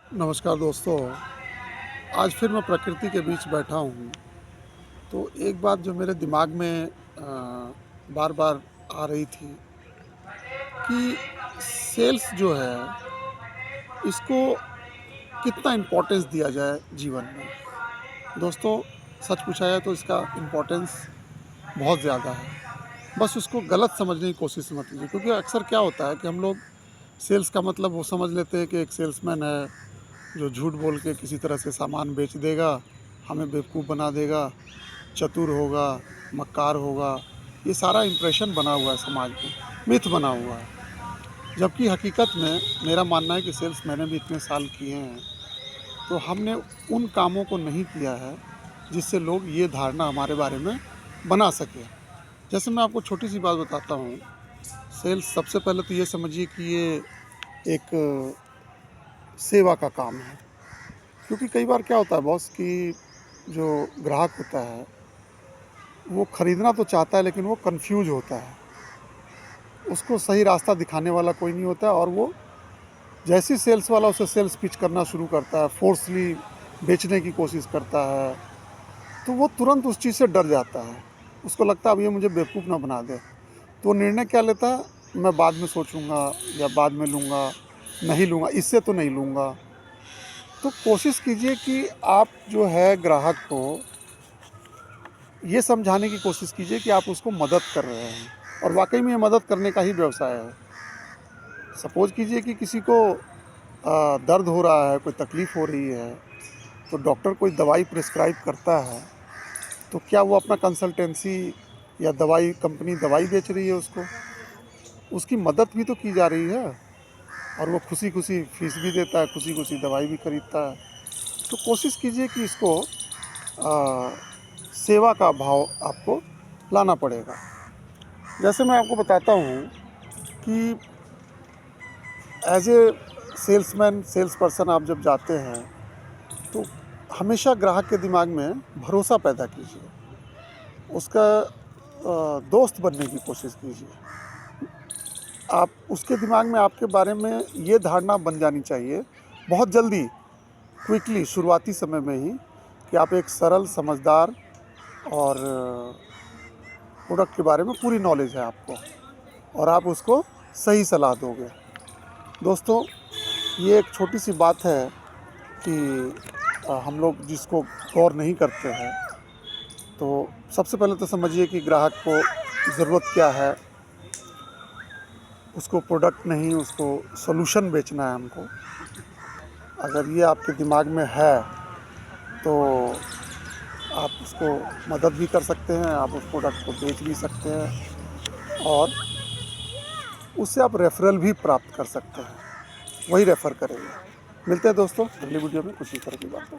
नमस्कार दोस्तों। आज फिर मैं प्रकृति के बीच बैठा हूँ, तो एक बात जो मेरे दिमाग में बार-बार आ रही थी कि सेल्स जो है, इसको कितना इम्पोर्टेंस दिया जाए जीवन में। दोस्तों, सच पूछा जाए तो इसका इम्पोर्टेंस बहुत ज़्यादा है। बस उसको गलत समझने की कोशिश मत कीजिए, क्योंकि अक्सर क्या होता है कि हम लोग सेल्स का मतलब वो समझ लेते हैं कि एक सेल्समैन है, जो झूठ बोल के किसी तरह से सामान बेच देगा, हमें बेवकूफ़ बना देगा, चतुर होगा, मक्कार होगा। ये सारा इम्प्रेशन बना हुआ है समाज में, मिथ बना हुआ है। जबकि हकीकत में मेरा मानना है कि सेल्स मैंने भी इतने साल किए हैं, तो हमने उन कामों को नहीं किया है, जिससे लोग ये धारणा हमारे बारे में बना सकें। जैसे मैं आपको छोटी-सी बात बताता हूँ, सेल्स सबसे पहले तो ये समझिए कि ये एक सेवा का काम है। क्योंकि कई बार क्या होता है बॉस कि जो ग्राहक होता है, वो खरीदना तो चाहता है लेकिन वो कन्फ्यूज़ होता है। उसको सही रास्ता दिखाने वाला कोई नहीं होता है, और वो जैसे ही सेल्स वाला उसे सेल्स पिच करना शुरू करता है, फ़ोर्सली बेचने की कोशिश करता है, तो वो तुरंत उस चीज़ से डर जाता है। उसको लगता है अब ये मुझे बेवकूफ़ ना बना दे। तो वो निर्णय क्या लेता है, मैं बाद में सोचूँगा या बाद में लूँगा, नहीं लूँगा, इससे तो नहीं लूँगा। तो कोशिश कीजिए कि आप जो है ग्राहक को ये समझाने की कोशिश कीजिए कि आप उसको मदद कर रहे हैं, और वाक़ई में ये मदद करने का ही व्यवसाय है। सपोज़ कीजिए कि किसी को दर्द हो रहा है, कोई तकलीफ़ हो रही है, तो डॉक्टर कोई दवाई प्रिस्क्राइब करता है, तो क्या वो अपना कंसल्टेंसी या दवाई कंपनी दवाई बेच रही है उसको? उसकी मदद भी तो की जा रही है, और वो खुशी-खुशी फ़ीस भी देता है, खुशी-खुशी दवाई भी खरीदता है। तो कोशिश कीजिए कि इसको अ, सेवा का भाव आपको लाना पड़ेगा। जैसे मैं आपको बताता हूँ कि as a salesman, sales person आप जब जाते हैं, तो हमेशा ग्राहक के दिमाग में भरोसा पैदा कीजिए। उसका दोस्त बनने की कोशिश कीजिए। आप उसके दिमाग में आपके बारे में ये धारणा बन जानी चाहिए, बहुत जल्दी, क्विकली, शुरुआती समय में ही, कि आप एक सरल, समझदार और प्रोडक्ट के बारे में पूरी नॉलेज है आपको, और आप उसको सही सलाह दोगे। दोस्तों, ये एक छोटी-सी बात है कि हम लोग जिसको गौर नहीं करते हैं, तो सबसे पहले तो समझिए कि ग्राहक को ज़रूरत क्या है, उसको प्रोडक्ट नहीं, उसको सॉल्यूशन बेचना है हमको। अगर ये आपके दिमाग में है, तो आप उसको मदद भी कर सकते हैं, आप उस प्रोडक्ट को बेच भी सकते हैं, और उससे आप रेफ़रल भी प्राप्त कर सकते हैं। वही रेफ़र करेंगे। मिलते हैं दोस्तों अगली वीडियो में कुछ इस तरह की बातों।